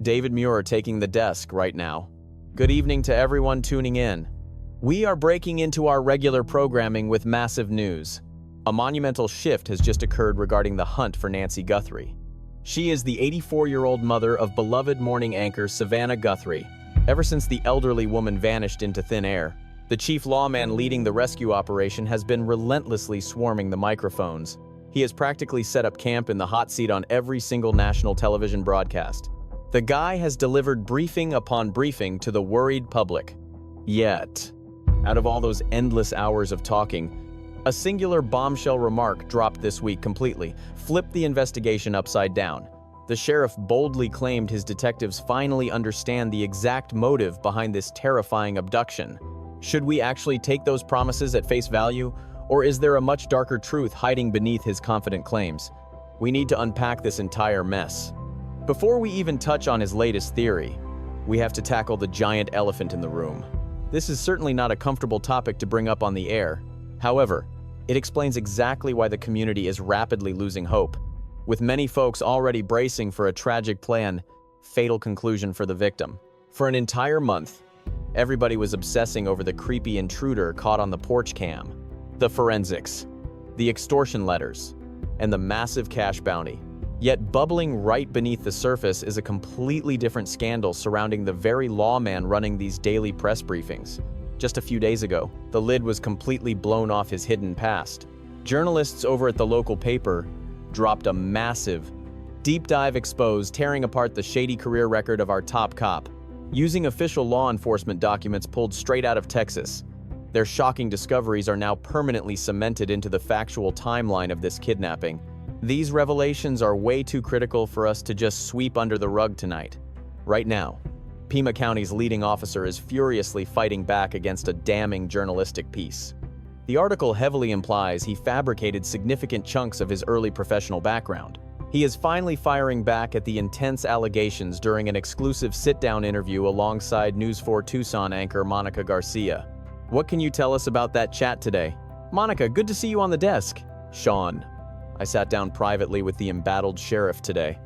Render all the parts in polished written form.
David Muir taking the desk right now. Good evening to everyone tuning in. We are breaking into our regular programming with massive news. A monumental shift has just occurred regarding the hunt for Nancy Guthrie. She is the 84-year-old mother of beloved morning anchor Savannah Guthrie. Ever since the elderly woman vanished into thin air, the chief lawman leading the rescue operation has been relentlessly swarming the microphones. He has practically set up camp in the hot seat on every single national television broadcast. The guy has delivered briefing upon briefing to the worried public. Yet, out of all those endless hours of talking, a singular bombshell remark dropped this week completely flipped the investigation upside down. The sheriff boldly claimed his detectives finally understand the exact motive behind this terrifying abduction. Should we actually take those promises at face value, or is there a much darker truth hiding beneath his confident claims? We need to unpack this entire mess. Before we even touch on his latest theory, we have to tackle the giant elephant in the room. This is certainly not a comfortable topic to bring up on the air. However, it explains exactly why the community is rapidly losing hope, with many folks already bracing for a tragic plan, fatal conclusion for the victim. For an entire month, everybody was obsessing over the creepy intruder caught on the porch cam, the forensics, the extortion letters, and the massive cash bounty. Yet bubbling right beneath the surface is a completely different scandal surrounding the very lawman running these daily press briefings. Just a few days ago, the lid was completely blown off his hidden past. Journalists over at the local paper dropped a massive, deep dive expose tearing apart the shady career record of our top cop. Using official law enforcement documents pulled straight out of Texas, their shocking discoveries are now permanently cemented into the factual timeline of this kidnapping. These revelations are way too critical for us to just sweep under the rug tonight. Right now, Pima County's leading officer is furiously fighting back against a damning journalistic piece. The article heavily implies he fabricated significant chunks of his early professional background. He is finally firing back at the intense allegations during an exclusive sit-down interview alongside News 4 Tucson anchor Monica Garcia. What can you tell us about that chat today? Monica, good to see you on the desk. Sean. I sat down privately with the embattled sheriff today,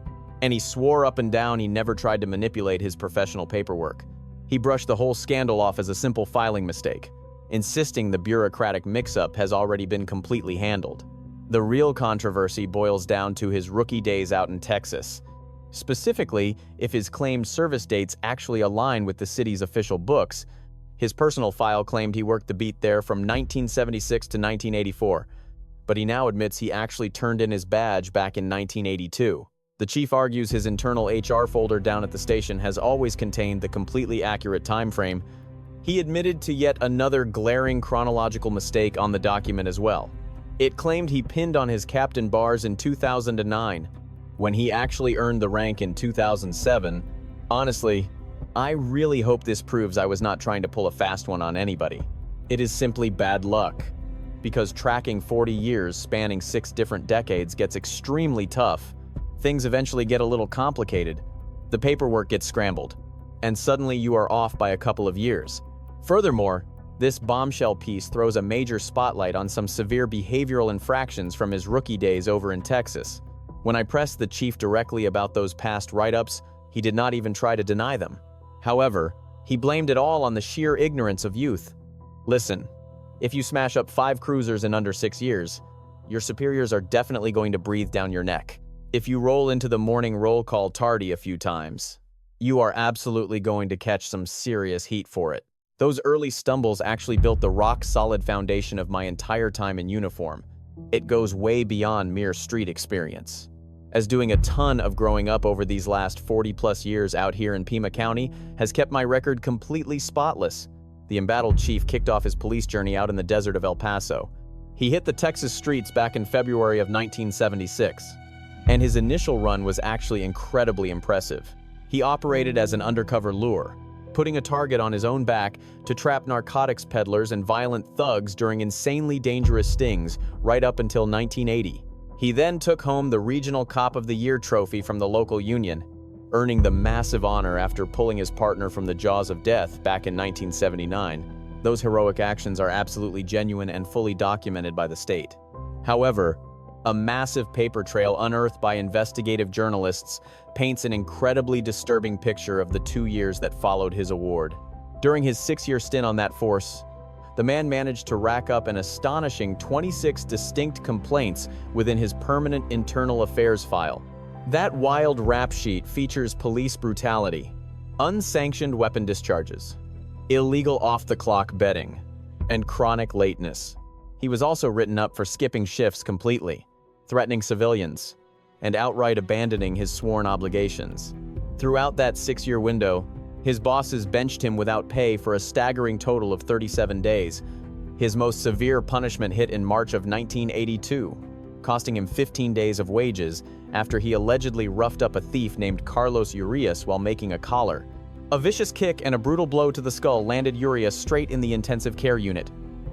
and he swore up and down he never tried to manipulate his professional paperwork. He brushed the whole scandal off as a simple filing mistake, insisting the bureaucratic mix-up has already been completely handled. The real controversy boils down to his rookie days out in Texas, specifically if his claimed service dates actually align with the city's official books. His personal file claimed he worked the beat there from 1976 to 1984, but he now admits he actually turned in his badge back in 1982. The chief argues his internal HR folder down at the station has always contained the completely accurate time frame. He admitted to yet another glaring chronological mistake on the document as well. It claimed he pinned on his captain bars in 2009, when he actually earned the rank in 2007. Honestly, I really hope this proves I was not trying to pull a fast one on anybody. It is simply bad luck, because tracking 40 years spanning 6 different decades gets extremely tough. Things eventually get a little complicated. The paperwork gets scrambled, and suddenly you are off by a couple of years. Furthermore, this bombshell piece throws a major spotlight on some severe behavioral infractions from his rookie days over in Texas. When I pressed the chief directly about those past write-ups, he did not even try to deny them. However, he blamed it all on the sheer ignorance of youth. Listen, if you smash up 5 cruisers in under 6 years, your superiors are definitely going to breathe down your neck. If you roll into the morning roll call tardy a few times, you are absolutely going to catch some serious heat for it. Those early stumbles actually built the rock-solid foundation of my entire time in uniform. It goes way beyond mere street experience, as doing a ton of growing up over these last 40-plus years out here in Pima County has kept my record completely spotless. The embattled chief kicked off his police journey out in the desert of El Paso. He hit the Texas streets back in February of 1976, and his initial run was actually incredibly impressive. He operated as an undercover lure, putting a target on his own back to trap narcotics peddlers and violent thugs during insanely dangerous stings right up until 1980. He then took home the Regional Cop of the Year trophy from the local union, earning the massive honor after pulling his partner from the jaws of death back in 1979. Those heroic actions are absolutely genuine and fully documented by the state. However, A massive paper trail unearthed by investigative journalists paints an incredibly disturbing picture of the 2 years that followed his award. During his 6-year stint on that force, the man managed to rack up an astonishing 26 distinct complaints within his permanent internal affairs file. That wild rap sheet features police brutality, unsanctioned weapon discharges, illegal off-the-clock betting, and chronic lateness. He was also written up for skipping shifts completely, threatening civilians, and outright abandoning his sworn obligations. Throughout that 6-year window, his bosses benched him without pay for a staggering total of 37 days. His most severe punishment hit in March of 1982, costing him 15 days of wages after he allegedly roughed up a thief named Carlos Urias while making a collar. A vicious kick and a brutal blow to the skull landed Urias straight in the intensive care unit,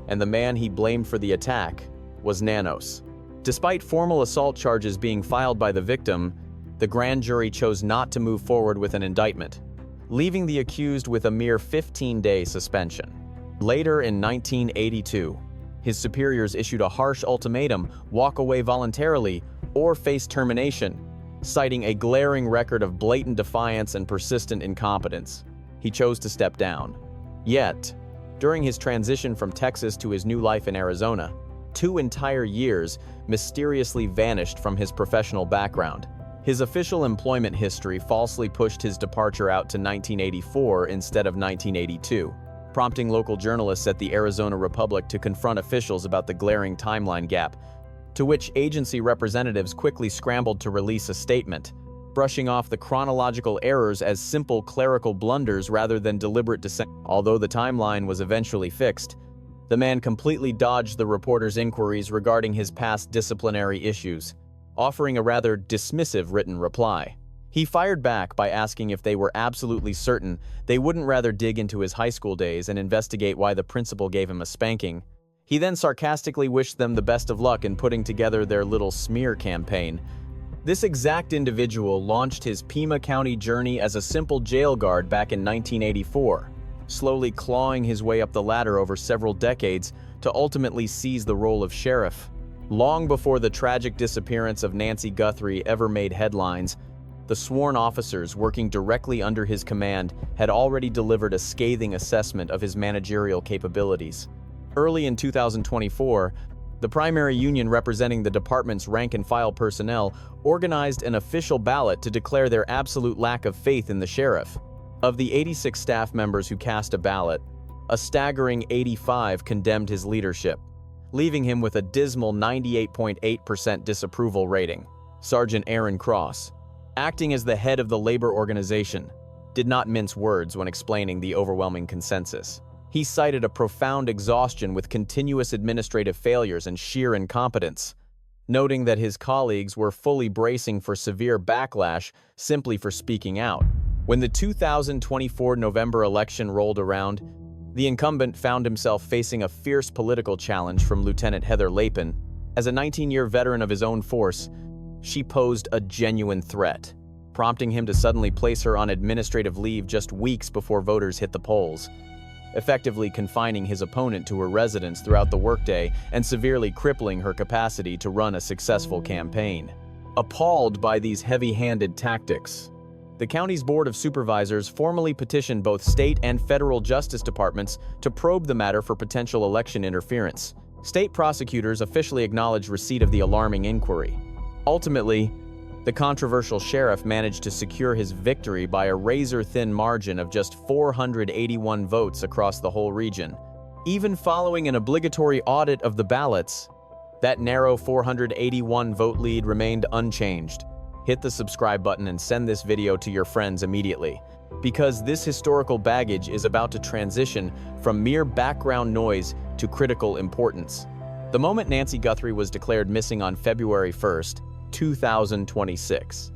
and the man he blamed for the attack was Nanos. Despite formal assault charges being filed by the victim, the grand jury chose not to move forward with an indictment, leaving the accused with a mere 15-day suspension. Later in 1982, his superiors issued a harsh ultimatum: walk away voluntarily or face termination, citing a glaring record of blatant defiance and persistent incompetence. He chose to step down. Yet, during his transition from Texas to his new life in Arizona, 2 entire years mysteriously vanished from his professional background. His official employment history falsely pushed his departure out to 1984 instead of 1982, prompting local journalists at the Arizona Republic to confront officials about the glaring timeline gap, to which agency representatives quickly scrambled to release a statement, brushing off the chronological errors as simple clerical blunders rather than deliberate dissent. Although the timeline was eventually fixed, the man completely dodged the reporters' inquiries regarding his past disciplinary issues, offering a rather dismissive written reply. He fired back by asking if they were absolutely certain they wouldn't rather dig into his high school days and investigate why the principal gave him a spanking. He then sarcastically wished them the best of luck in putting together their little smear campaign. This exact individual launched his Pima County journey as a simple jail guard back in 1984, slowly clawing his way up the ladder over several decades to ultimately seize the role of sheriff. Long before the tragic disappearance of Nancy Guthrie ever made headlines, the sworn officers working directly under his command had already delivered a scathing assessment of his managerial capabilities. Early in 2024, the primary union representing the department's rank-and-file personnel organized an official ballot to declare their absolute lack of faith in the sheriff. Of the 86 staff members who cast a ballot, a staggering 85 condemned his leadership, leaving him with a dismal 98.8% disapproval rating. Sergeant Aaron Cross, acting as the head of the labor organization, did not mince words when explaining the overwhelming consensus. He cited a profound exhaustion with continuous administrative failures and sheer incompetence, noting that his colleagues were fully bracing for severe backlash simply for speaking out. When the 2024 November election rolled around, the incumbent found himself facing a fierce political challenge from Lieutenant Heather Lapin. As a 19-year veteran of his own force, she posed a genuine threat, prompting him to suddenly place her on administrative leave just weeks before voters hit the polls, effectively confining his opponent to her residence throughout the workday and severely crippling her capacity to run a successful campaign. Appalled by these heavy-handed tactics, the county's Board of Supervisors formally petitioned both state and federal justice departments to probe the matter for potential election interference. State prosecutors officially acknowledged receipt of the alarming inquiry. Ultimately, the controversial sheriff managed to secure his victory by a razor-thin margin of just 481 votes across the whole region. Even following an obligatory audit of the ballots, that narrow 481 vote lead remained unchanged. Hit the subscribe button and send this video to your friends immediately, because this historical baggage is about to transition from mere background noise to critical importance. The moment Nancy Guthrie was declared missing on February 1st, 2026,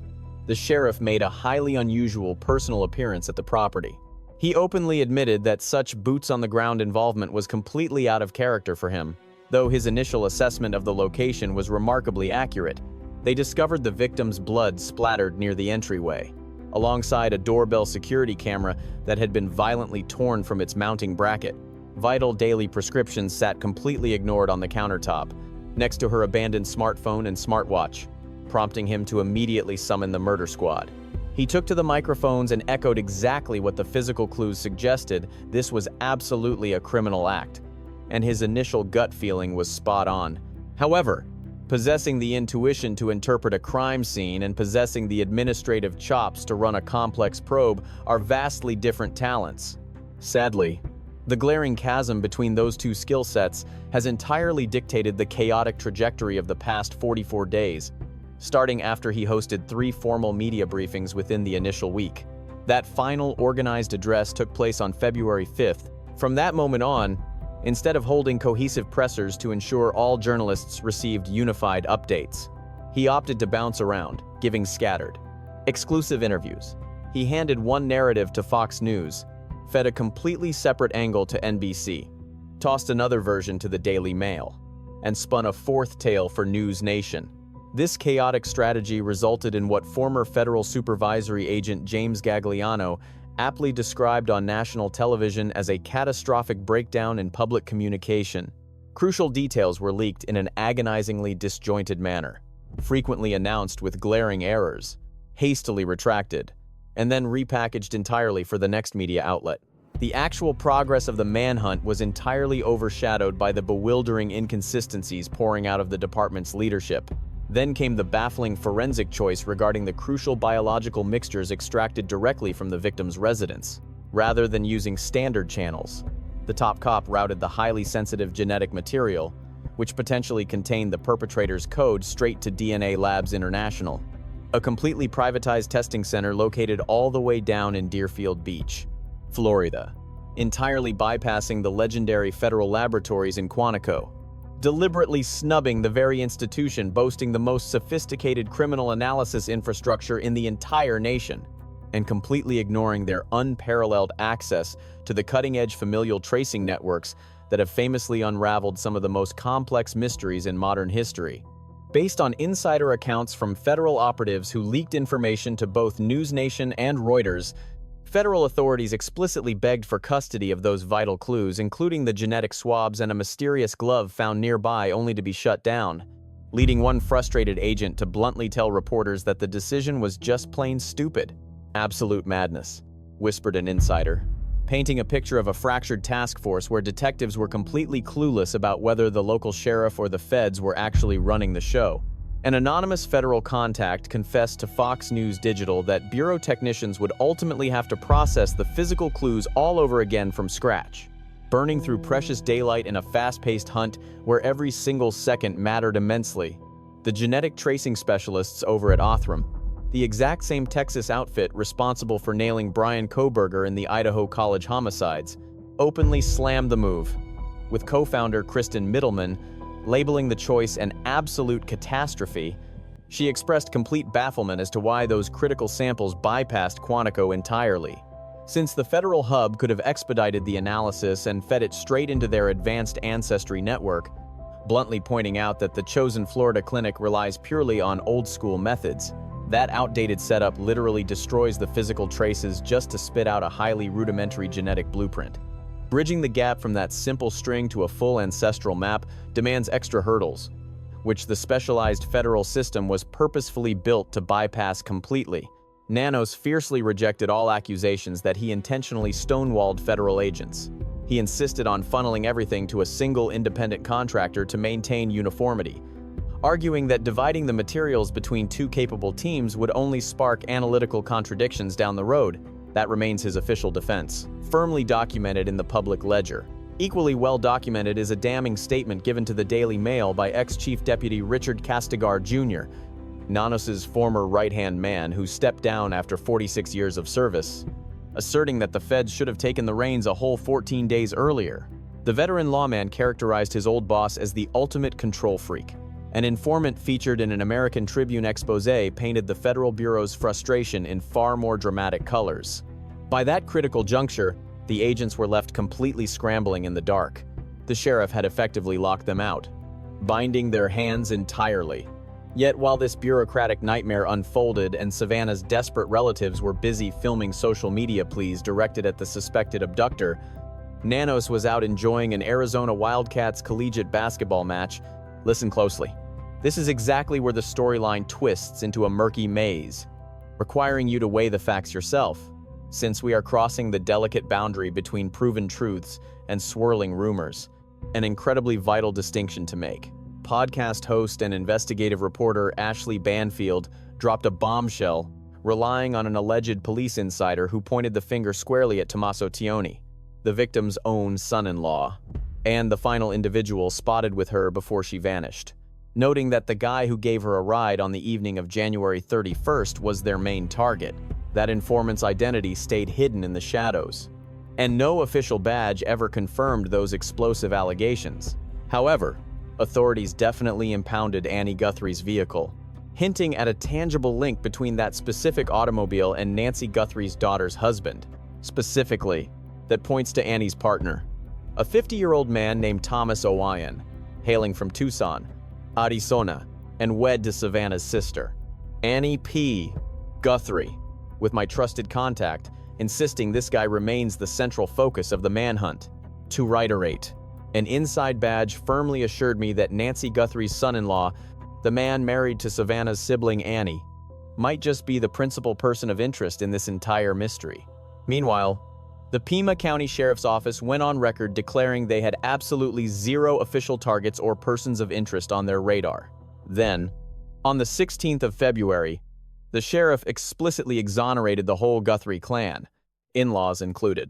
the sheriff made a highly unusual personal appearance at the property. He openly admitted that such boots-on-the-ground involvement was completely out of character for him, though his initial assessment of the location was remarkably accurate. They discovered the victim's blood splattered near the entryway, alongside a doorbell security camera that had been violently torn from its mounting bracket. Vital daily prescriptions sat completely ignored on the countertop, next to her abandoned smartphone and smartwatch, prompting him to immediately summon the murder squad. He took to the microphones and echoed exactly what the physical clues suggested. This was absolutely a criminal act, and his initial gut feeling was spot on. However, possessing the intuition to interpret a crime scene and possessing the administrative chops to run a complex probe are vastly different talents. Sadly, the glaring chasm between those two skill sets has entirely dictated the chaotic trajectory of the past 44 days, starting after he hosted 3 formal media briefings within the initial week. That final organized address took place on February 5th. From that moment on, instead of holding cohesive pressers to ensure all journalists received unified updates, he opted to bounce around, giving scattered, exclusive interviews. He handed one narrative to Fox News, fed a completely separate angle to NBC, tossed another version to the Daily Mail, and spun a fourth tale for News Nation. This chaotic strategy resulted in what former federal supervisory agent James Gagliano aptly described on national television as a catastrophic breakdown in public communication. Crucial details were leaked in an agonizingly disjointed manner, frequently announced with glaring errors, hastily retracted, and then repackaged entirely for the next media outlet. The actual progress of the manhunt was entirely overshadowed by the bewildering inconsistencies pouring out of the department's leadership. Then came the baffling forensic choice regarding the crucial biological mixtures extracted directly from the victim's residence, rather than using standard channels. The top cop routed the highly sensitive genetic material, which potentially contained the perpetrator's code, straight to DNA Labs International, a completely privatized testing center located all the way down in Deerfield Beach, Florida, entirely bypassing the legendary federal laboratories in Quantico, deliberately snubbing the very institution boasting the most sophisticated criminal analysis infrastructure in the entire nation, and completely ignoring their unparalleled access to the cutting-edge familial tracing networks that have famously unraveled some of the most complex mysteries in modern history. Based on insider accounts from federal operatives who leaked information to both News Nation and Reuters, federal authorities explicitly begged for custody of those vital clues, including the genetic swabs and a mysterious glove found nearby only to be shut down, leading one frustrated agent to bluntly tell reporters that the decision was just plain stupid. "Absolute madness," whispered an insider, painting a picture of a fractured task force where detectives were completely clueless about whether the local sheriff or the feds were actually running the show. An anonymous federal contact confessed to Fox News Digital that bureau technicians would ultimately have to process the physical clues all over again from scratch, burning through precious daylight in a fast-paced hunt where every single second mattered immensely. The genetic tracing specialists over at Othram, the exact same Texas outfit responsible for nailing Brian Kohberger in the Idaho College homicides, openly slammed the move, with co-founder Kristen Middleman labeling the choice an absolute catastrophe. She expressed complete bafflement as to why those critical samples bypassed Quantico entirely, since the federal hub could have expedited the analysis and fed it straight into their advanced ancestry network, bluntly pointing out that the chosen Florida clinic relies purely on old-school methods. That outdated setup literally destroys the physical traces just to spit out a highly rudimentary genetic blueprint. Bridging the gap from that simple string to a full ancestral map demands extra hurdles, which the specialized federal system was purposefully built to bypass completely. Nanos fiercely rejected all accusations that he intentionally stonewalled federal agents. He insisted on funneling everything to a single independent contractor to maintain uniformity, arguing that dividing the materials between two capable teams would only spark analytical contradictions down the road. That remains his official defense, firmly documented in the public ledger. Equally well documented is a damning statement given to the Daily Mail by ex-Chief Deputy Richard Castigar Jr., Nanos's former right-hand man who stepped down after 46 years of service, asserting that the feds should have taken the reins a whole 14 days earlier. The veteran lawman characterized his old boss as the ultimate control freak. An informant featured in an American Tribune exposé painted the Federal Bureau's frustration in far more dramatic colors. By that critical juncture, the agents were left completely scrambling in the dark. The sheriff had effectively locked them out, binding their hands entirely. Yet while this bureaucratic nightmare unfolded and Savannah's desperate relatives were busy filming social media pleas directed at the suspected abductor, Nanos was out enjoying an Arizona Wildcats collegiate basketball match Listen closely. This is exactly where the storyline twists into a murky maze, requiring you to weigh the facts yourself, since we are crossing the delicate boundary between proven truths and swirling rumors, an incredibly vital distinction to make. Podcast host and investigative reporter Ashley Banfield dropped a bombshell, relying on an alleged police insider who pointed the finger squarely at Tommaso Tioni, the victim's own son-in-law, and the final individual spotted with her before she vanished, noting that the guy who gave her a ride on the evening of January 31st was their main target. That informant's identity stayed hidden in the shadows, and no official badge ever confirmed those explosive allegations. However, authorities definitely impounded Annie Guthrie's vehicle, hinting at a tangible link between that specific automobile and Nancy Guthrie's daughter's husband, specifically, that points to Annie's partner, a 50-year-old man named Thomas Owayan, hailing from Tucson, Arizona, and wed to Savannah's sister, Annie P. Guthrie, with my trusted contact insisting this guy remains the central focus of the manhunt. To reiterate, an inside badge firmly assured me that Nancy Guthrie's son-in-law, the man married to Savannah's sibling Annie, might just be the principal person of interest in this entire mystery. Meanwhile, the Pima County Sheriff's Office went on record declaring they had absolutely zero official targets or persons of interest on their radar. Then, on the 16th of February, the sheriff explicitly exonerated the whole Guthrie clan, in-laws included,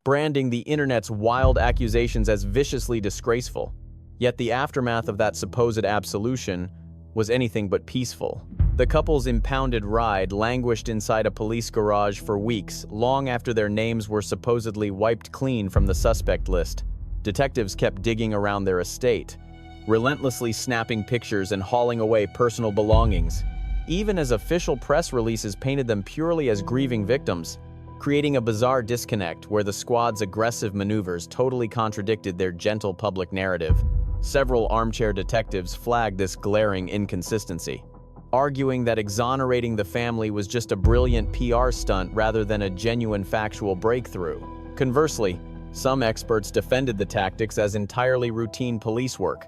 branding the internet's wild accusations as viciously disgraceful. Yet the aftermath of that supposed absolution was anything but peaceful. The couple's impounded ride languished inside a police garage for weeks, long after their names were supposedly wiped clean from the suspect list. Detectives kept digging around their estate, relentlessly snapping pictures and hauling away personal belongings, even as official press releases painted them purely as grieving victims, creating a bizarre disconnect where the squad's aggressive maneuvers totally contradicted their gentle public narrative. Several armchair detectives flagged this glaring inconsistency, arguing that exonerating the family was just a brilliant PR stunt rather than a genuine factual breakthrough. Conversely, some experts defended the tactics as entirely routine police work,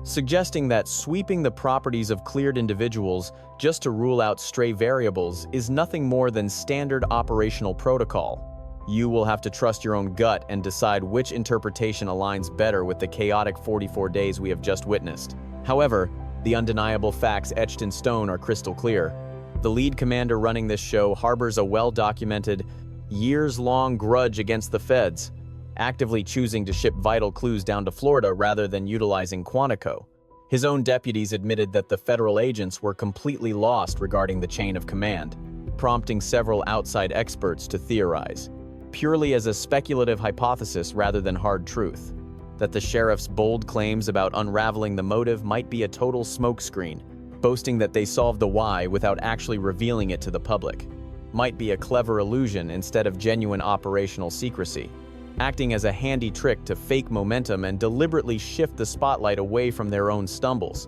suggesting that sweeping the properties of cleared individuals just to rule out stray variables is nothing more than standard operational protocol. You will have to trust your own gut and decide which interpretation aligns better with the chaotic 44 days we have just witnessed. However, the undeniable facts etched in stone are crystal clear. The lead commander running this show harbors a well-documented, years-long grudge against the feds, actively choosing to ship vital clues down to Florida rather than utilizing Quantico. His own deputies admitted that the federal agents were completely lost regarding the chain of command, prompting several outside experts to theorize, purely as a speculative hypothesis rather than hard truth, that the sheriff's bold claims about unraveling the motive might be a total smokescreen, boasting that they solved the why without actually revealing it to the public, might be a clever illusion instead of genuine operational secrecy, acting as a handy trick to fake momentum and deliberately shift the spotlight away from their own stumbles.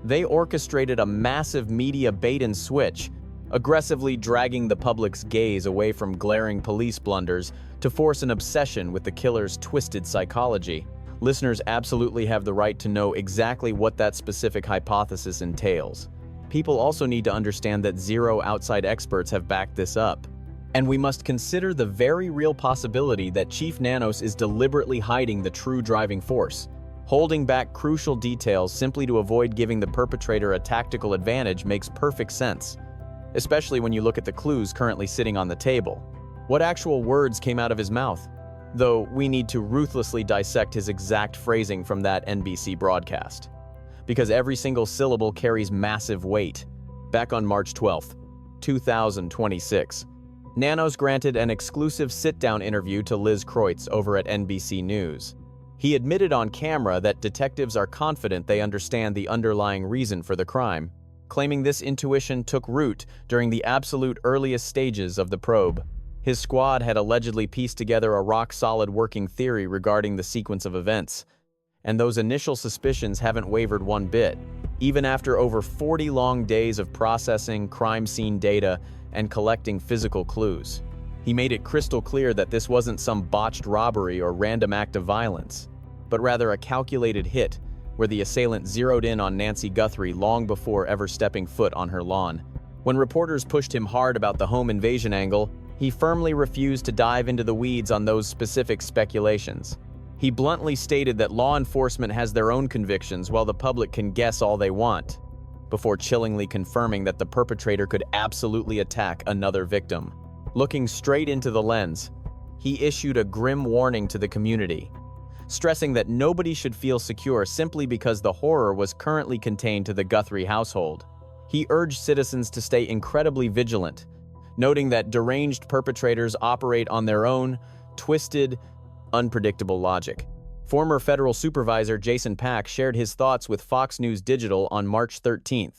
They orchestrated a massive media bait and switch, aggressively dragging the public's gaze away from glaring police blunders to force an obsession with the killer's twisted psychology. Listeners absolutely have the right to know exactly what that specific hypothesis entails. People also need to understand that zero outside experts have backed this up. And we must consider the very real possibility that Chief Nanos is deliberately hiding the true driving force. Holding back crucial details simply to avoid giving the perpetrator a tactical advantage makes perfect sense, especially when you look at the clues currently sitting on the table. What actual words came out of his mouth? Though we need to ruthlessly dissect his exact phrasing from that NBC broadcast, because every single syllable carries massive weight. Back on March 12th, 2026, Nanos granted an exclusive sit-down interview to Liz Kreutz over at NBC News. He admitted on camera that detectives are confident they understand the underlying reason for the crime, claiming this intuition took root during the absolute earliest stages of the probe. His squad had allegedly pieced together a rock-solid working theory regarding the sequence of events, and those initial suspicions haven't wavered one bit, even after over 40 long days of processing crime scene data and collecting physical clues. He made it crystal clear that this wasn't some botched robbery or random act of violence, but rather a calculated hit where the assailant zeroed in on Nancy Guthrie long before ever stepping foot on her lawn. When reporters pushed him hard about the home invasion angle, he firmly refused to dive into the weeds on those specific speculations. He bluntly stated that law enforcement has their own convictions while the public can guess all they want, before chillingly confirming that the perpetrator could absolutely attack another victim. Looking straight into the lens, he issued a grim warning to the community, stressing that nobody should feel secure simply because the horror was currently contained to the Guthrie household. He urged citizens to stay incredibly vigilant, noting that deranged perpetrators operate on their own, twisted, unpredictable logic. Former federal supervisor Jason Pack shared his thoughts with Fox News Digital on March 13,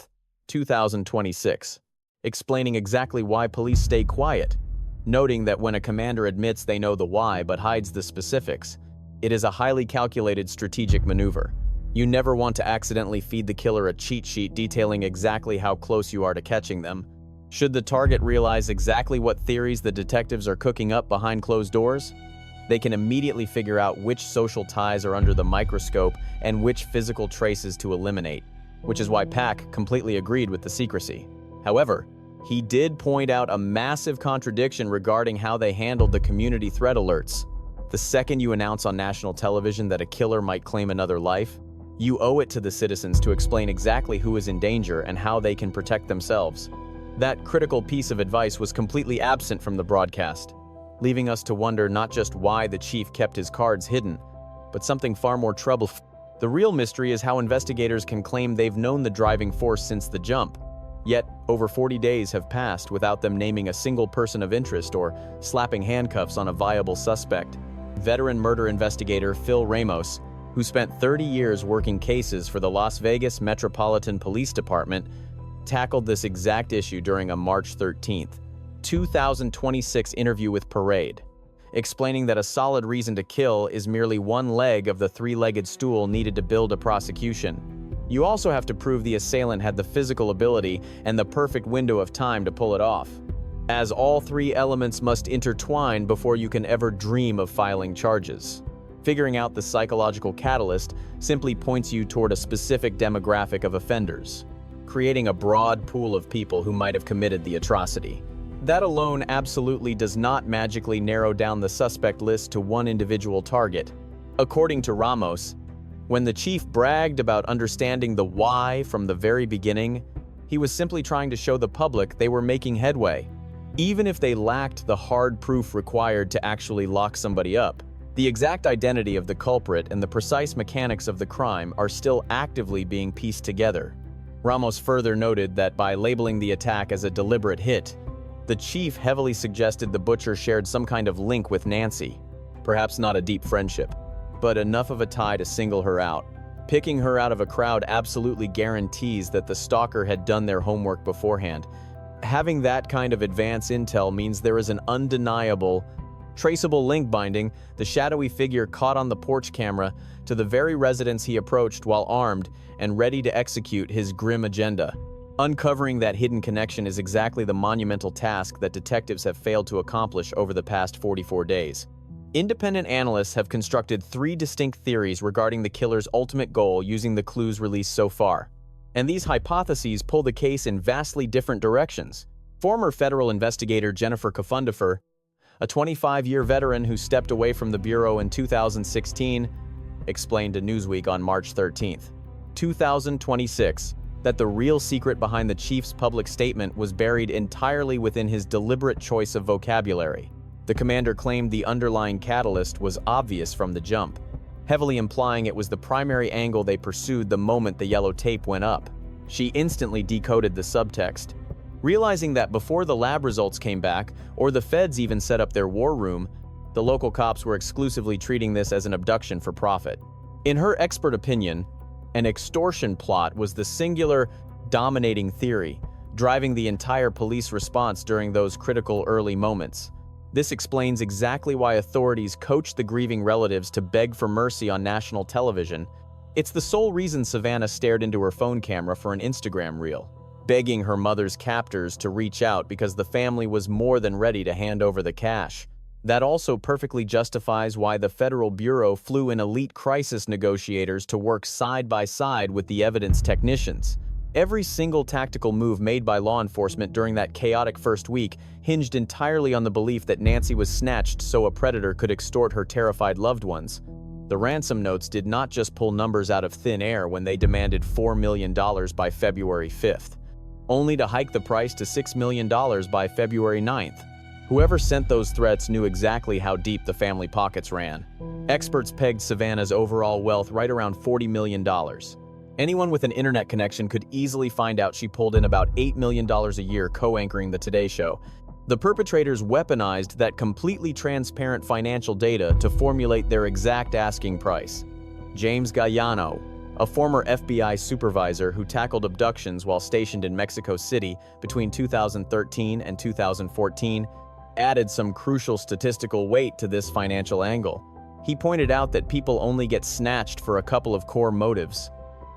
2026, explaining exactly why police stay quiet, noting that when a commander admits they know the why but hides the specifics, it is a highly calculated strategic maneuver. You never want to accidentally feed the killer a cheat sheet detailing exactly how close you are to catching them. Should the target realize exactly what theories the detectives are cooking up behind closed doors, they can immediately figure out which social ties are under the microscope and which physical traces to eliminate, which is why Pack completely agreed with the secrecy. However, he did point out a massive contradiction regarding how they handled the community threat alerts. The second you announce on national television that a killer might claim another life, you owe it to the citizens to explain exactly who is in danger and how they can protect themselves. That critical piece of advice was completely absent from the broadcast, leaving us to wonder not just why the chief kept his cards hidden, but something far more troubling. The real mystery is how investigators can claim they've known the driving force since the jump, yet over 40 days have passed without them naming a single person of interest or slapping handcuffs on a viable suspect. Veteran murder investigator Phil Ramos, who spent 30 years working cases for the Las Vegas Metropolitan Police Department, tackled this exact issue during a March 13, 2026 interview with Parade, explaining that a solid reason to kill is merely one leg of the three-legged stool needed to build a prosecution. You also have to prove the assailant had the physical ability and the perfect window of time to pull it off, as all three elements must intertwine before you can ever dream of filing charges. Figuring out the psychological catalyst simply points you toward a specific demographic of offenders, creating a broad pool of people who might have committed the atrocity. That alone absolutely does not magically narrow down the suspect list to one individual target. According to Ramos, when the chief bragged about understanding the why from the very beginning, he was simply trying to show the public they were making headway, even if they lacked the hard proof required to actually lock somebody up. The exact identity of the culprit and the precise mechanics of the crime are still actively being pieced together. Ramos further noted that by labeling the attack as a deliberate hit, the chief heavily suggested the butcher shared some kind of link with Nancy. Perhaps not a deep friendship, but enough of a tie to single her out. Picking her out of a crowd absolutely guarantees that the stalker had done their homework beforehand. Having that kind of advance intel means there is an undeniable, traceable link binding the shadowy figure caught on the porch camera to the very residence he approached while armed and ready to execute his grim agenda. Uncovering that hidden connection is exactly the monumental task that detectives have failed to accomplish over the past 44 days. Independent analysts have constructed 3 distinct theories regarding the killer's ultimate goal using the clues released so far. And these hypotheses pull the case in vastly different directions. Former federal investigator Jennifer Kofundifer, a 25-year veteran who stepped away from the Bureau in 2016, explained to Newsweek on March 13, 2026, that the real secret behind the chief's public statement was buried entirely within his deliberate choice of vocabulary. The commander claimed the underlying catalyst was obvious from the jump, heavily implying it was the primary angle they pursued the moment the yellow tape went up. She instantly decoded the subtext, realizing that before the lab results came back, or the feds even set up their war room, the local cops were exclusively treating this as an abduction for profit. In her expert opinion, an extortion plot was the singular, dominating theory, driving the entire police response during those critical early moments. This explains exactly why authorities coached the grieving relatives to beg for mercy on national television. It's the sole reason Savannah stared into her phone camera for an Instagram reel, begging her mother's captors to reach out because the family was more than ready to hand over the cash. That also perfectly justifies why the Federal Bureau flew in elite crisis negotiators to work side by side with the evidence technicians. Every single tactical move made by law enforcement during that chaotic first week hinged entirely on the belief that Nancy was snatched so a predator could extort her terrified loved ones. The ransom notes did not just pull numbers out of thin air when they demanded $4 million by February 5th, only to hike the price to $6 million by February 9th. Whoever sent those threats knew exactly how deep the family pockets ran. Experts pegged Savannah's overall wealth right around $40 million. Anyone with an internet connection could easily find out she pulled in about $8 million a year co-anchoring the Today Show. The perpetrators weaponized that completely transparent financial data to formulate their exact asking price. James Galliano, a former FBI supervisor who tackled abductions while stationed in Mexico City between 2013 and 2014, added some crucial statistical weight to this financial angle. He pointed out that people only get snatched for a couple of core motives,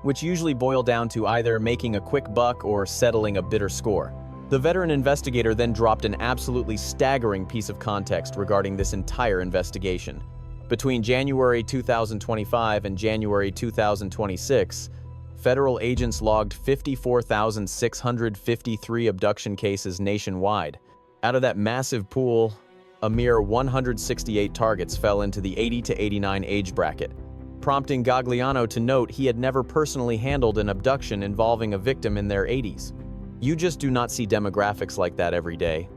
which usually boil down to either making a quick buck or settling a bitter score. The veteran investigator then dropped an absolutely staggering piece of context regarding this entire investigation. Between January 2025 and January 2026, federal agents logged 54,653 abduction cases nationwide. Out of that massive pool, a mere 168 targets fell into the 80 to 89 age bracket, prompting Gagliano to note he had never personally handled an abduction involving a victim in their 80s. You just do not see demographics like that every day,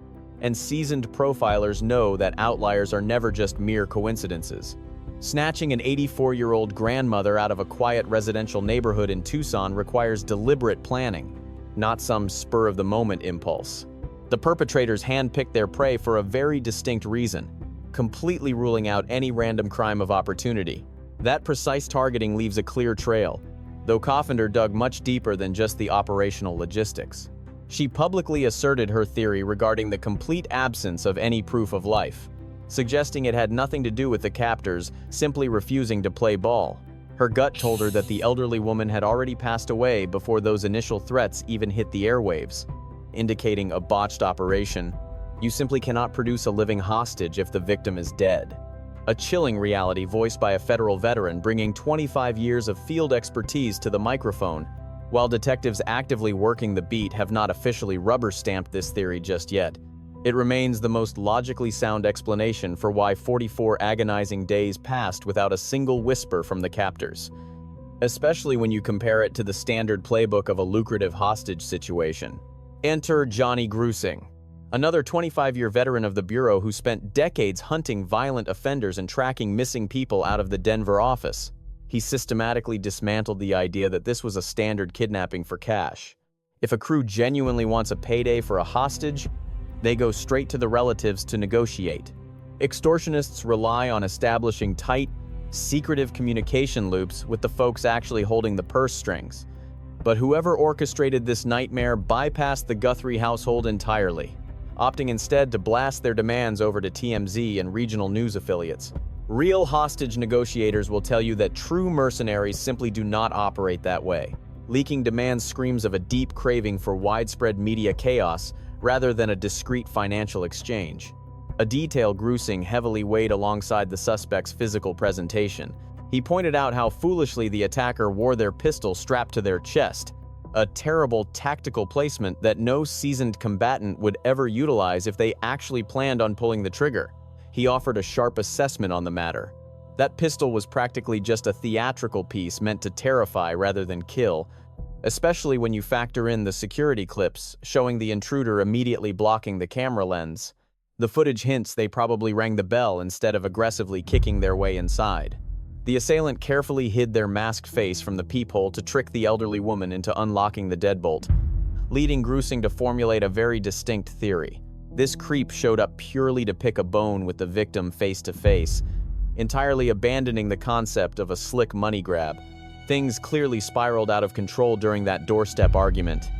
and seasoned profilers know that outliers are never just mere coincidences. Snatching an 84-year-old grandmother out of a quiet residential neighborhood in Tucson requires deliberate planning, not some spur-of-the-moment impulse. The perpetrators handpicked their prey for a very distinct reason, completely ruling out any random crime of opportunity. That precise targeting leaves a clear trail, though Coffender dug much deeper than just the operational logistics. She publicly asserted her theory regarding the complete absence of any proof of life, suggesting it had nothing to do with the captors simply refusing to play ball. Her gut told her that the elderly woman had already passed away before those initial threats even hit the airwaves, indicating a botched operation. You simply cannot produce a living hostage if the victim is dead. A chilling reality voiced by a federal veteran bringing 25 years of field expertise to the microphone. While detectives actively working the beat have not officially rubber-stamped this theory just yet, it remains the most logically sound explanation for why 44 agonizing days passed without a single whisper from the captors, especially when you compare it to the standard playbook of a lucrative hostage situation. Enter Johnny Grusing, another 25-year veteran of the Bureau who spent decades hunting violent offenders and tracking missing people out of the Denver office. He systematically dismantled the idea that this was a standard kidnapping for cash. If a crew genuinely wants a payday for a hostage, they go straight to the relatives to negotiate. Extortionists rely on establishing tight, secretive communication loops with the folks actually holding the purse strings. But whoever orchestrated this nightmare bypassed the Guthrie household entirely, opting instead to blast their demands over to TMZ and regional news affiliates. Real hostage negotiators will tell you that true mercenaries simply do not operate that way. Leaking demands screams of a deep craving for widespread media chaos rather than a discreet financial exchange. A detail Grusing heavily weighed alongside the suspect's physical presentation. He pointed out how foolishly the attacker wore their pistol strapped to their chest, a terrible tactical placement that no seasoned combatant would ever utilize if they actually planned on pulling the trigger. He offered a sharp assessment on the matter. That pistol was practically just a theatrical piece meant to terrify rather than kill, especially when you factor in the security clips showing the intruder immediately blocking the camera lens. The footage hints they probably rang the bell instead of aggressively kicking their way inside. The assailant carefully hid their masked face from the peephole to trick the elderly woman into unlocking the deadbolt, leading Grusing to formulate a very distinct theory. This creep showed up purely to pick a bone with the victim face to face, entirely abandoning the concept of a slick money grab. Things clearly spiraled out of control during that doorstep argument,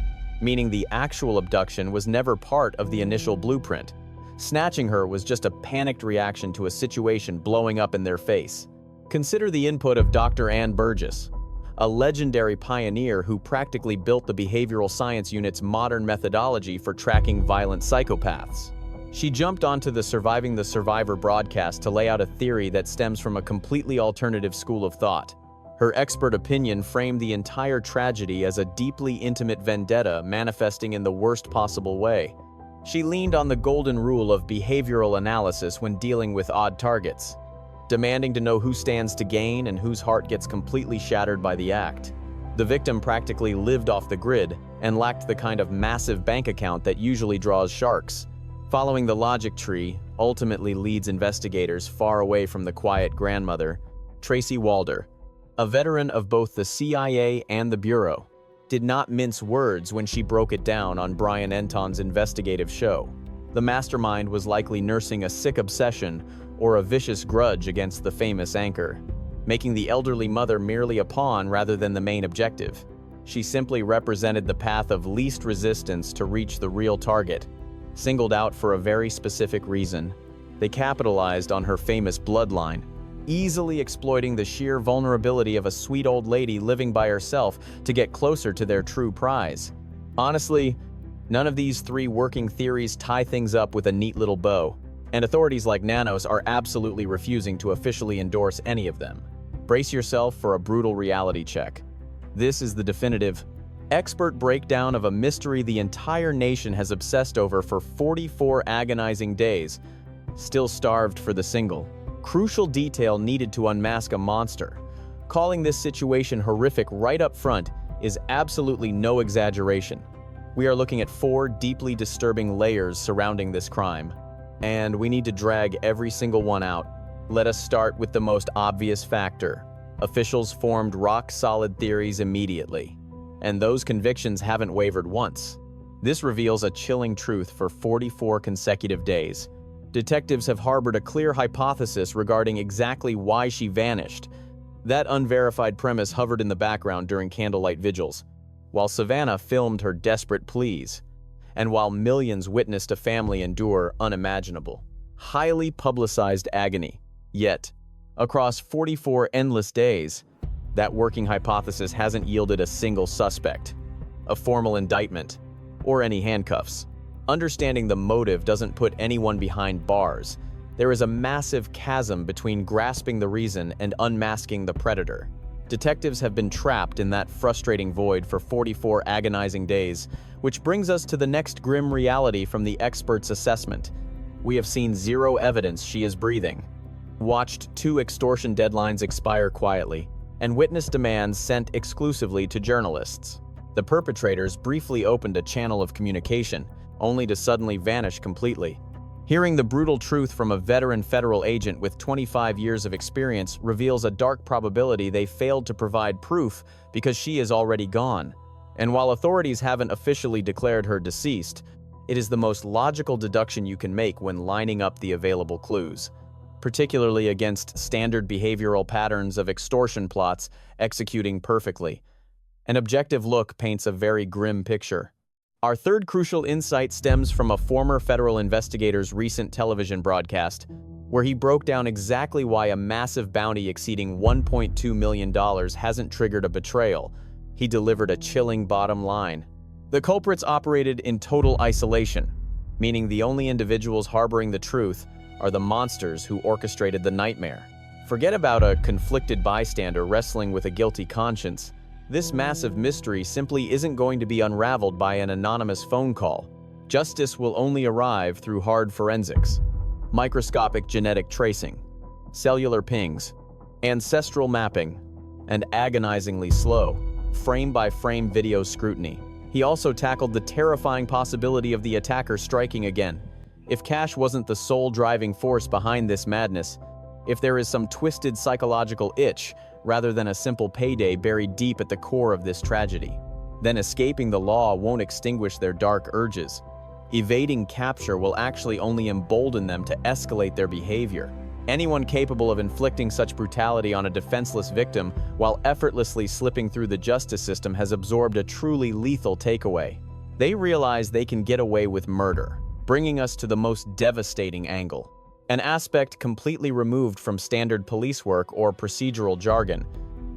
meaning the actual abduction was never part of the initial blueprint. Snatching her was just a panicked reaction to a situation blowing up in their face. Consider the input of Dr. Ann Burgess, a legendary pioneer who practically built the behavioral science unit's modern methodology for tracking violent psychopaths. She jumped onto the Surviving the Survivor broadcast to lay out a theory that stems from a completely alternative school of thought. Her expert opinion framed the entire tragedy as a deeply intimate vendetta manifesting in the worst possible way. She leaned on the golden rule of behavioral analysis when dealing with odd targets, demanding to know who stands to gain and whose heart gets completely shattered by the act. The victim practically lived off the grid and lacked the kind of massive bank account that usually draws sharks. Following the logic tree ultimately leads investigators far away from the quiet grandmother. Tracy Walder, a veteran of both the CIA and the Bureau, did not mince words when she broke it down on Brian Enton's investigative show. The mastermind was likely nursing a sick obsession or a vicious grudge against the famous anchor, making the elderly mother merely a pawn rather than the main objective. She simply represented the path of least resistance to reach the real target, singled out for a very specific reason. They capitalized on her famous bloodline, easily exploiting the sheer vulnerability of a sweet old lady living by herself to get closer to their true prize. Honestly, none of these three working theories tie things up with a neat little bow, and authorities like Nanos are absolutely refusing to officially endorse any of them. Brace yourself for a brutal reality check. This is the definitive, expert breakdown of a mystery the entire nation has obsessed over for 44 agonizing days, still starved for the single, crucial detail needed to unmask a monster. Calling this situation horrific right up front is absolutely no exaggeration. We are looking at 4 deeply disturbing layers surrounding this crime, and we need to drag every single one out. Let us start with the most obvious factor. Officials formed rock-solid theories immediately, and those convictions haven't wavered once. This reveals a chilling truth for 44 consecutive days. Detectives have harbored a clear hypothesis regarding exactly why she vanished. That unverified premise hovered in the background during candlelight vigils, while Savannah filmed her desperate pleas, and while millions witnessed a family endure unimaginable, highly publicized agony. Yet, across 44 endless days, that working hypothesis hasn't yielded a single suspect, a formal indictment, or any handcuffs. Understanding the motive doesn't put anyone behind bars. There is a massive chasm between grasping the reason and unmasking the predator. Detectives have been trapped in that frustrating void for 44 agonizing days, which brings us to the next grim reality from the expert's assessment. We have seen zero evidence she is breathing, watched 2 extortion deadlines expire quietly, and witnessed demands sent exclusively to journalists. The perpetrators briefly opened a channel of communication, only to suddenly vanish completely. Hearing the brutal truth from a veteran federal agent with 25 years of experience reveals a dark probability they failed to provide proof because she is already gone. And while authorities haven't officially declared her deceased, it is the most logical deduction you can make when lining up the available clues, particularly against standard behavioral patterns of extortion plots executing perfectly. An objective look paints a very grim picture. Our third crucial insight stems from a former federal investigator's recent television broadcast, where he broke down exactly why a massive bounty exceeding $1.2 million hasn't triggered a betrayal. He delivered a chilling bottom line. The culprits operated in total isolation, meaning the only individuals harboring the truth are the monsters who orchestrated the nightmare. Forget about a conflicted bystander wrestling with a guilty conscience. This massive mystery simply isn't going to be unraveled by an anonymous phone call. Justice will only arrive through hard forensics, microscopic genetic tracing, cellular pings, ancestral mapping, and agonizingly slow, frame-by-frame video scrutiny. He also tackled the terrifying possibility of the attacker striking again. If cash wasn't the sole driving force behind this madness, if there is some twisted psychological itch rather than a simple payday buried deep at the core of this tragedy, then escaping the law won't extinguish their dark urges. Evading capture will actually only embolden them to escalate their behavior. Anyone capable of inflicting such brutality on a defenseless victim while effortlessly slipping through the justice system has absorbed a truly lethal takeaway. They realize they can get away with murder, bringing us to the most devastating angle. An aspect completely removed from standard police work or procedural jargon.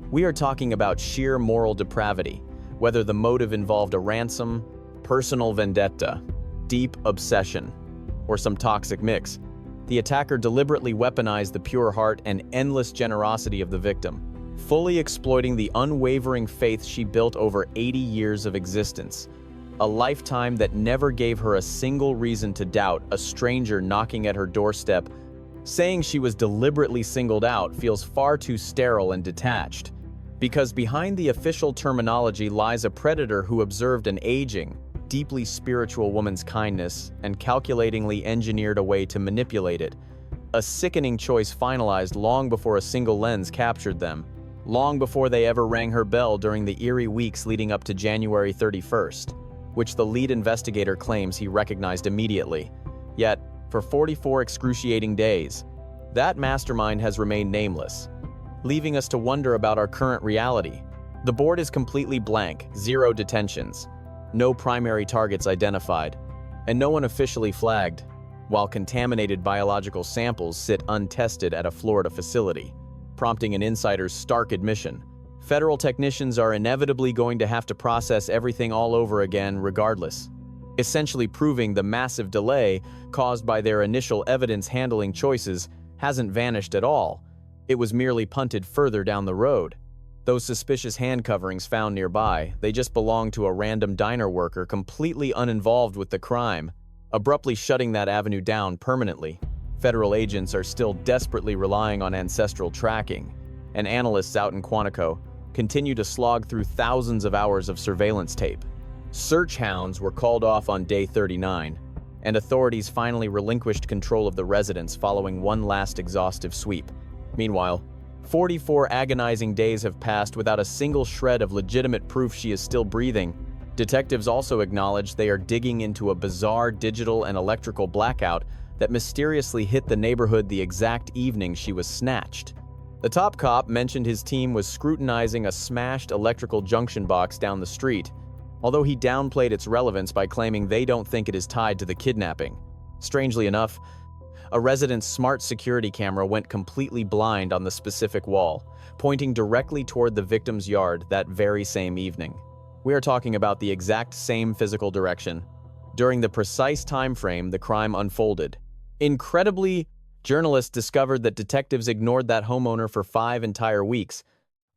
We are talking about sheer moral depravity, whether the motive involved a ransom, personal vendetta, deep obsession, or some toxic mix. The attacker deliberately weaponized the pure heart and endless generosity of the victim, fully exploiting the unwavering faith she built over 80 years of existence. A lifetime that never gave her a single reason to doubt a stranger knocking at her doorstep. Saying she was deliberately singled out feels far too sterile and detached, because behind the official terminology lies a predator who observed an aging, deeply spiritual woman's kindness and calculatingly engineered a way to manipulate it. A sickening choice finalized long before a single lens captured them, long before they ever rang her bell during the eerie weeks leading up to January 31st, which the lead investigator claims he recognized immediately. Yet, for 44 excruciating days, that mastermind has remained nameless, leaving us to wonder about our current reality. The board is completely blank, 0 detentions, no primary targets identified, and no one officially flagged, while contaminated biological samples sit untested at a Florida facility, prompting an insider's stark admission. Federal technicians are inevitably going to have to process everything all over again regardless, essentially proving the massive delay caused by their initial evidence handling choices hasn't vanished at all. It was merely punted further down the road. Those suspicious hand coverings found nearby, they just belonged to a random diner worker completely uninvolved with the crime, abruptly shutting that avenue down permanently. Federal agents are still desperately relying on ancestral tracking, and analysts out in Quantico continue to slog through thousands of hours of surveillance tape. Search hounds were called off on day 39, and authorities finally relinquished control of the residence following one last exhaustive sweep. Meanwhile, 44 agonizing days have passed without a single shred of legitimate proof she is still breathing. Detectives also acknowledge they are digging into a bizarre digital and electrical blackout that mysteriously hit the neighborhood the exact evening she was snatched. The top cop mentioned his team was scrutinizing a smashed electrical junction box down the street, although he downplayed its relevance by claiming they don't think it is tied to the kidnapping. Strangely enough, a resident's smart security camera went completely blind on the specific wall, pointing directly toward the victim's yard that very same evening. We are talking about the exact same physical direction, during the precise time frame the crime unfolded. Incredibly, journalists discovered that detectives ignored that homeowner for 5 entire weeks,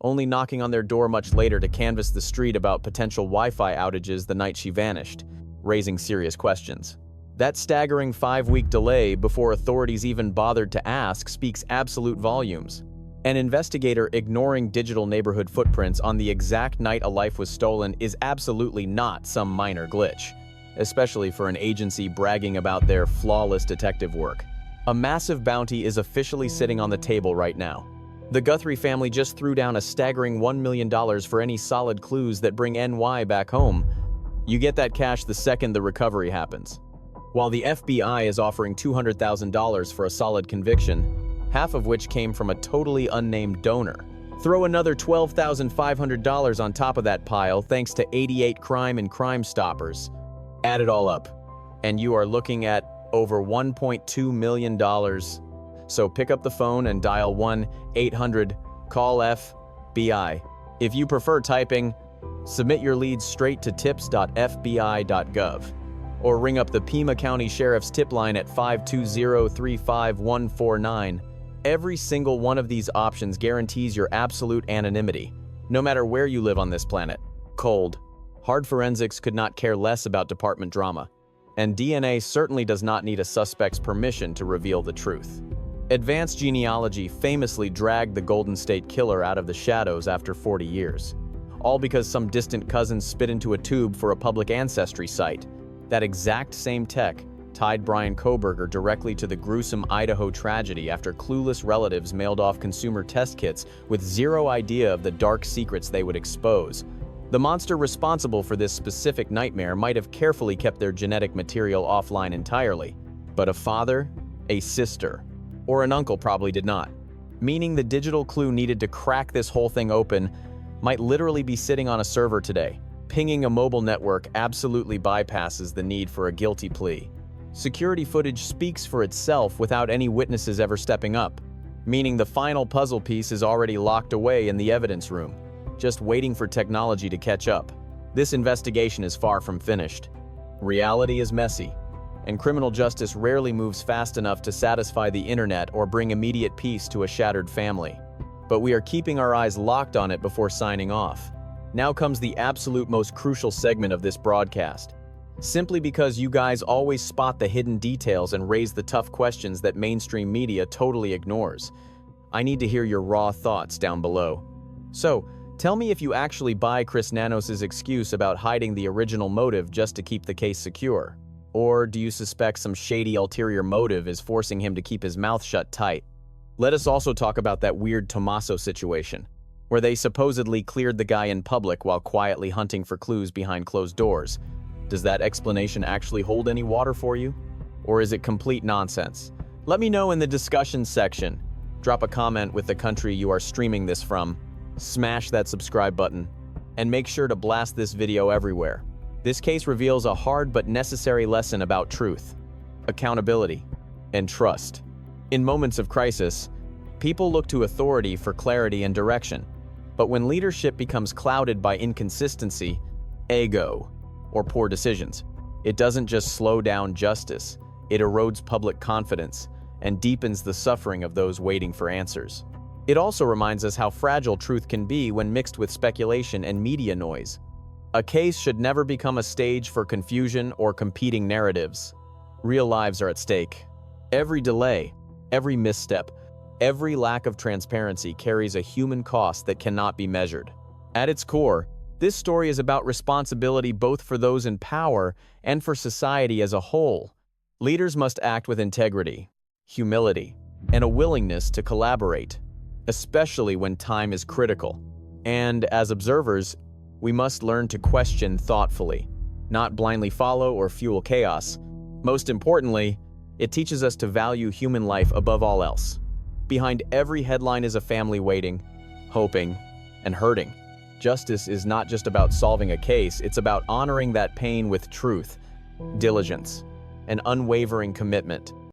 only knocking on their door much later to canvass the street about potential Wi-Fi outages the night she vanished, raising serious questions. That staggering 5-week delay before authorities even bothered to ask speaks absolute volumes. An investigator ignoring digital neighborhood footprints on the exact night a life was stolen is absolutely not some minor glitch, especially for an agency bragging about their flawless detective work. A massive bounty is officially sitting on the table right now. The Guthrie family just threw down a staggering $1 million for any solid clues that bring NY back home. You get that cash the second the recovery happens. While the FBI is offering $200,000 for a solid conviction, half of which came from a totally unnamed donor. Throw another $12,500 on top of that pile thanks to 88 crime and Crime Stoppers. Add it all up, and you are looking at over $1.2 million. So pick up the phone and dial 1-800-CALL-FBI. If you prefer typing, submit your leads straight to tips.fbi.gov. Or ring up the Pima County Sheriff's tip line at 520-35149. Every single one of these options guarantees your absolute anonymity, no matter where you live on this planet. Cold, hard forensics could not care less about department drama, and DNA certainly does not need a suspect's permission to reveal the truth. Advanced genealogy famously dragged the Golden State Killer out of the shadows after 40 years, all because some distant cousin spit into a tube for a public ancestry site. That exact same tech tied Brian Kohberger directly to the gruesome Idaho tragedy after clueless relatives mailed off consumer test kits with zero idea of the dark secrets they would expose. The monster responsible for this specific nightmare might have carefully kept their genetic material offline entirely, but a father, a sister, or an uncle probably did not, meaning the digital clue needed to crack this whole thing open might literally be sitting on a server today. Pinging a mobile network absolutely bypasses the need for a guilty plea. Security footage speaks for itself without any witnesses ever stepping up, meaning the final puzzle piece is already locked away in the evidence room, just waiting for technology to catch up. This investigation is far from finished. Reality is messy, and criminal justice rarely moves fast enough to satisfy the internet or bring immediate peace to a shattered family. But we are keeping our eyes locked on it before signing off. Now comes the absolute most crucial segment of this broadcast. Simply because you guys always spot the hidden details and raise the tough questions that mainstream media totally ignores, I need to hear your raw thoughts down below. So, tell me if you actually buy Chris Nanos's excuse about hiding the original motive just to keep the case secure. Or do you suspect some shady ulterior motive is forcing him to keep his mouth shut tight? Let us also talk about that weird Tommaso situation, where they supposedly cleared the guy in public while quietly hunting for clues behind closed doors. Does that explanation actually hold any water for you? Or is it complete nonsense? Let me know in the discussion section. Drop a comment with the country you are streaming this from. Smash that subscribe button. And make sure to blast this video everywhere. This case reveals a hard but necessary lesson about truth, accountability, and trust. In moments of crisis, people look to authority for clarity and direction. But when leadership becomes clouded by inconsistency, ego, or poor decisions, it doesn't just slow down justice, it erodes public confidence and deepens the suffering of those waiting for answers. It also reminds us how fragile truth can be when mixed with speculation and media noise. A case should never become a stage for confusion or competing narratives. Real lives are at stake. Every delay, every misstep, every lack of transparency carries a human cost that cannot be measured. At its core, this story is about responsibility both for those in power and for society as a whole. Leaders must act with integrity, humility, and a willingness to collaborate, especially when time is critical. And as observers, we must learn to question thoughtfully, not blindly follow or fuel chaos. Most importantly, it teaches us to value human life above all else. Behind every headline is a family waiting, hoping, and hurting. Justice is not just about solving a case, it's about honoring that pain with truth, diligence, and unwavering commitment.